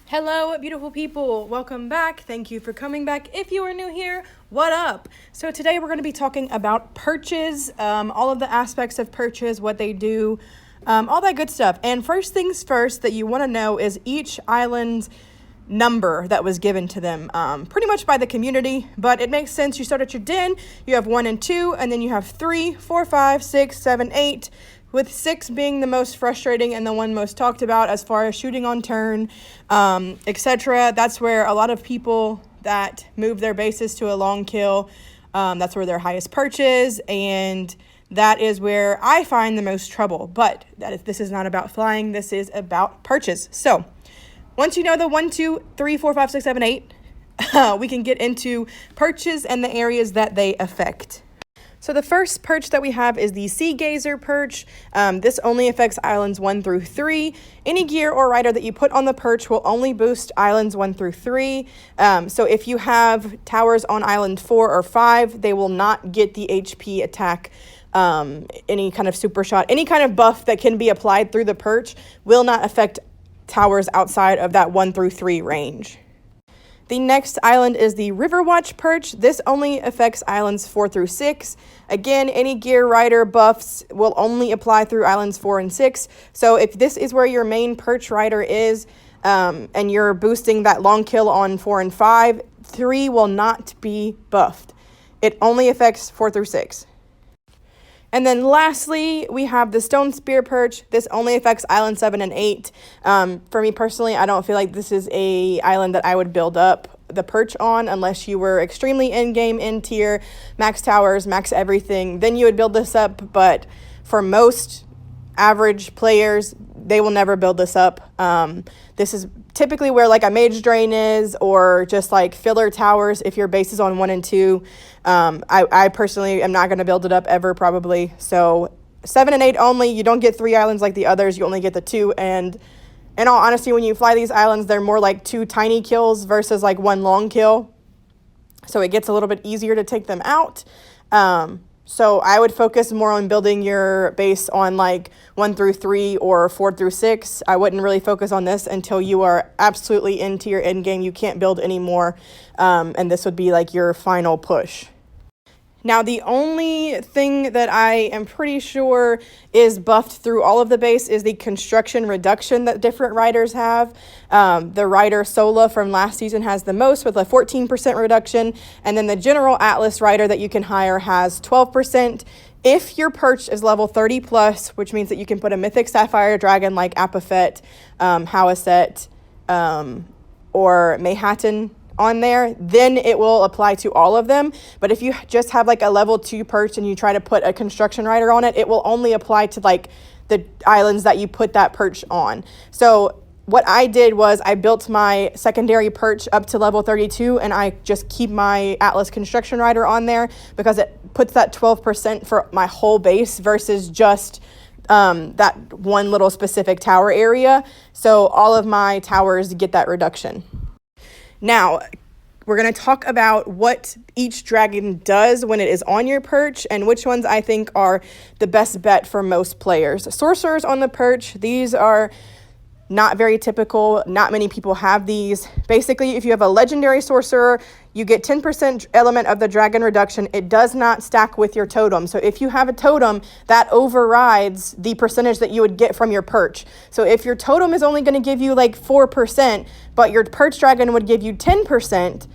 Hello, beautiful people. Welcome back. Thank you for coming back. If you are new here, what up? So today we're going to be talking about perches, all of the aspects of perches, what they do, all that good stuff. And first things first that you want to know is each island's number that was given to them, pretty much by the community, but it makes sense. You start at your den, you have 1 and 2, and then you have 3, 4, 5, 6, 7, 8, with 6 being the most frustrating and the one most talked about as far as shooting on turn, etc. That's where a lot of people that move their bases to a long kill, that's where their highest perch is, and that is where I find the most trouble. But this is not about flying, this is about perches. So once you know the 1, 2, 3, 4, 5, 6, 7, 8, we can get into perches and the areas that they affect. So the first perch that we have is the Seagazer perch. This only affects islands 1 through 3. Any gear or rider that you put on the perch will only boost islands 1 through 3. So if you have towers on island 4 or 5, they will not get the HP attack. Any kind of super shot, any kind of buff that can be applied through the perch will not affect towers outside of that 1 through 3 range. The next island is the Riverwatch perch. This only affects islands 4 through 6. Again, any gear rider buffs will only apply through islands 4 and 6. So if this is where your main perch rider is, and you're boosting that long kill on 4 and 5, 3 will not be buffed. It only affects 4 through 6. And then lastly, we have the Stone Spear perch. This only affects island 7 and 8. For me personally, I don't feel like this is a island that I would build up the perch on unless you were extremely in-game, in-tier, max towers, max everything. Then you would build this up, but for most average players, they will never build this up. This is typically where like a mage drain is, or just like filler towers if your base is on 1 and 2. I personally am not going to build it up ever, probably. So 7 and 8 only. You don't get 3 islands like the others. You only get the 2. And in all honesty, when you fly these islands, they're more like 2 tiny kills versus like 1 long kill. So it gets a little bit easier to take them out. So I would focus more on building your base on like 1 through 3 or 4 through 6. I wouldn't really focus on this until you are absolutely into your end game. You can't build anymore. And this would be like your final push. Now, the only thing that I am pretty sure is buffed through all of the base is the construction reduction that different riders have. The rider Sola from last season has the most with a 14% reduction. And then the general Atlas rider that you can hire has 12%. If your perch is level 30 plus, which means that you can put a Mythic Sapphire Dragon like Apophet, Howiset, or Mayhatten on there, then it will apply to all of them. But if you just have like a level 2 perch and you try to put a construction rider on it, it will only apply to like the islands that you put that perch on. So what I did was I built my secondary perch up to level 32, and I just keep my Atlas construction rider on there because it puts that 12% for my whole base versus just that one little specific tower area. So all of my towers get that reduction. Now, we're going to talk about what each dragon does when it is on your perch and which ones I think are the best bet for most players. Sorcerers on the perch, these are not very typical. Not many people have these. Basically, if you have a legendary sorcerer, you get 10% element of the dragon reduction. It does not stack with your totem. So if you have a totem, that overrides the percentage that you would get from your perch. So if your totem is only going to give you like 4%, but your perch dragon would give you 10%,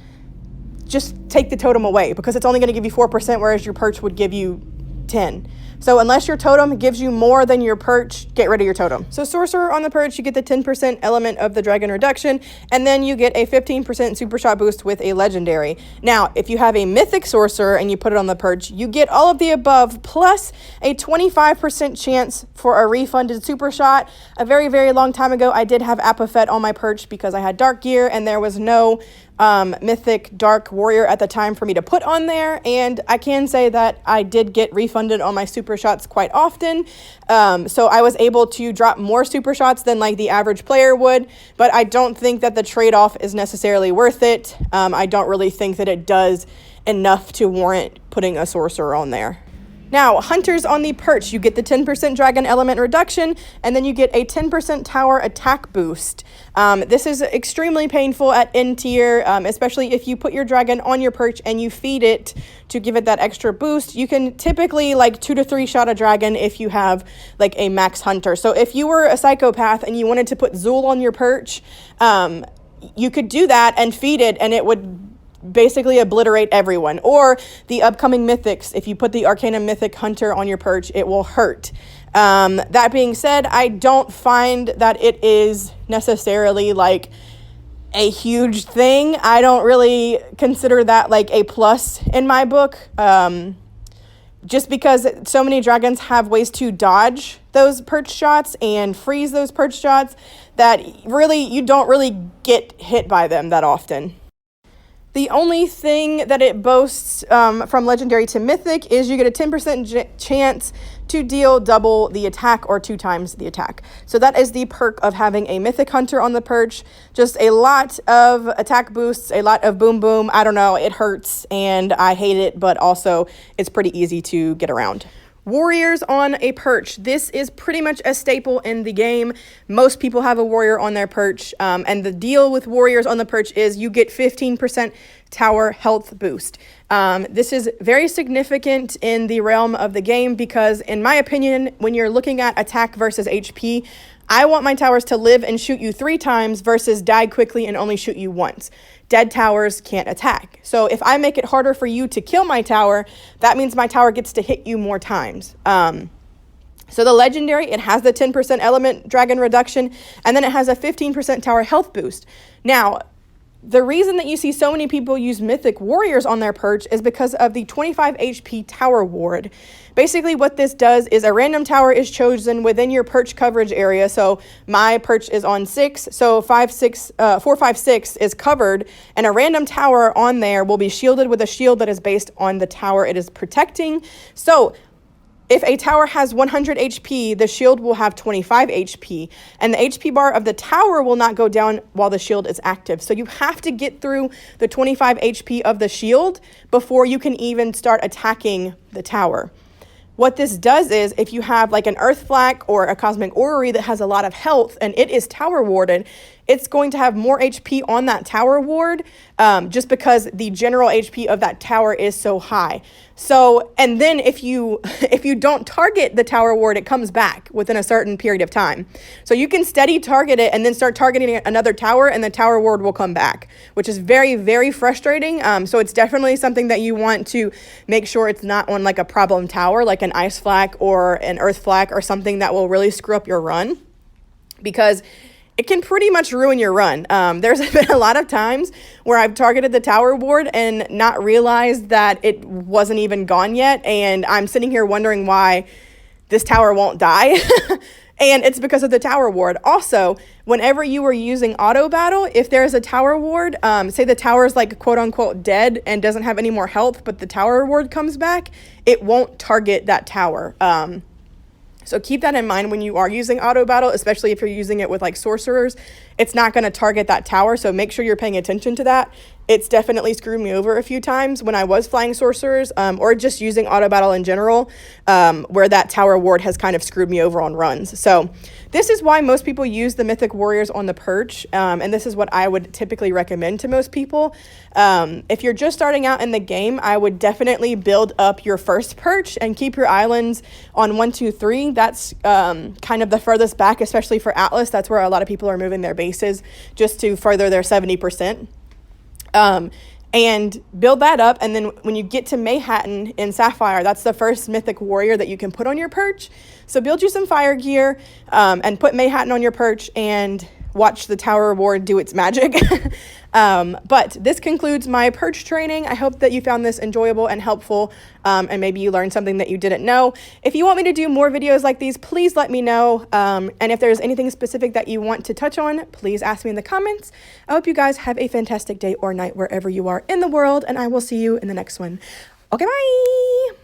just take the totem away because it's only going to give you 4%, whereas your perch would give you 10. So unless your totem gives you more than your perch, get rid of your totem. So sorcerer on the perch, you get the 10% element of the dragon reduction, and then you get a 15% super shot boost with a legendary. Now, if you have a mythic sorcerer and you put it on the perch, you get all of the above plus a 25% chance for a refunded super shot. A very, very long time ago, I did have Apophet on my perch because I had dark gear and there was no mythic dark warrior at the time for me to put on there, and I can say that I did get refunded on my super shots quite often. So I was able to drop more super shots than like the average player would, but I don't think that the trade-off is necessarily worth it. I don't really think that it does enough to warrant putting a sorcerer on there. Now, hunters on the perch, you get the 10% dragon element reduction, and then you get a 10% tower attack boost. This is extremely painful at N tier, especially if you put your dragon on your perch and you feed it to give it that extra boost. You can typically like 2 to 3 shot a dragon if you have like a max hunter. So if you were a psychopath and you wanted to put Zool on your perch, you could do that and feed it, and it would basically obliterate everyone. Or the upcoming mythics, if you put the Arcana Mythic Hunter on your perch, it will hurt. That being said, I don't find that it is necessarily like a huge thing. I don't really consider that like a plus in my book, just because so many dragons have ways to dodge those perch shots and freeze those perch shots that really you don't really get hit by them that often. The only thing that it boasts from Legendary to Mythic is you get a 10% chance to deal double the attack or 2 times the attack. So that is the perk of having a Mythic Hunter on the perch. Just a lot of attack boosts, a lot of boom boom. I don't know, it hurts and I hate it, but also it's pretty easy to get around. Warriors on a perch. This is pretty much a staple in the game. Most people have a warrior on their perch, and the deal with warriors on the perch is you get 15% tower health boost. This is very significant in the realm of the game because, in my opinion, when you're looking at attack versus HP, I want my towers to live and shoot you 3 times versus die quickly and only shoot you once. Dead towers can't attack. So if I make it harder for you to kill my tower, that means my tower gets to hit you more times. So the Legendary, it has the 10% element dragon reduction, and then it has a 15% tower health boost. Now, the reason that you see so many people use Mythic Warriors on their perch is because of the 25 HP tower ward. Basically what this does is a random tower is chosen within your perch coverage area. So my perch is on 6, so 4, 5, 6 is covered, and a random tower on there will be shielded with a shield that is based on the tower it is protecting. So if a tower has 100 HP, the shield will have 25 HP, and the HP bar of the tower will not go down while the shield is active. So you have to get through the 25 HP of the shield before you can even start attacking the tower. What this does is if you have like an Earth Flak or a Cosmic Orrery that has a lot of health and it is tower warded, it's going to have more HP on that tower ward just because the general HP of that tower is so high. So, and then if you don't target the tower ward, it comes back within a certain period of time. So you can steady target it and then start targeting another tower and the tower ward will come back, which is very, very frustrating. So it's definitely something that you want to make sure it's not on like a problem tower, like an Ice Flak or an Earth Flak or something that will really screw up your run, because it can pretty much ruin your run. There's been a lot of times where I've targeted the tower ward and not realized that it wasn't even gone yet, and I'm sitting here wondering why this tower won't die. And it's because of the tower ward. Also, whenever you are using auto battle, if there's a tower ward, say the tower is like quote unquote dead and doesn't have any more health, but the tower ward comes back, it won't target that tower. So keep that in mind when you are using auto battle, especially if you're using it with like sorcerers. It's not going to target that tower, so make sure you're paying attention to that. It's definitely screwed me over a few times when I was flying sorcerers, or just using auto battle in general, where that tower ward has kind of screwed me over on runs. So this is why most people use the Mythic Warriors on the perch, and this is what I would typically recommend to most people. If you're just starting out in the game, I would definitely build up your first perch and keep your islands on 1, 2, 3. That's kind of the furthest back, especially for Atlas. That's where a lot of people are moving their bases just to further their 70%. And build that up, and then when you get to Mayhatten in Sapphire, that's the first Mythic Warrior that you can put on your perch. So build you some fire gear, and put Mayhatten on your perch and watch the tower ward do its magic. But this concludes my perch training. I hope that you found this enjoyable and helpful, and maybe you learned something that you didn't know. If you want me to do more videos like these, please let me know. And if there's anything specific that you want to touch on, please ask me in the comments. I hope you guys have a fantastic day or night wherever you are in the world, and I will see you in the next one. Okay, bye!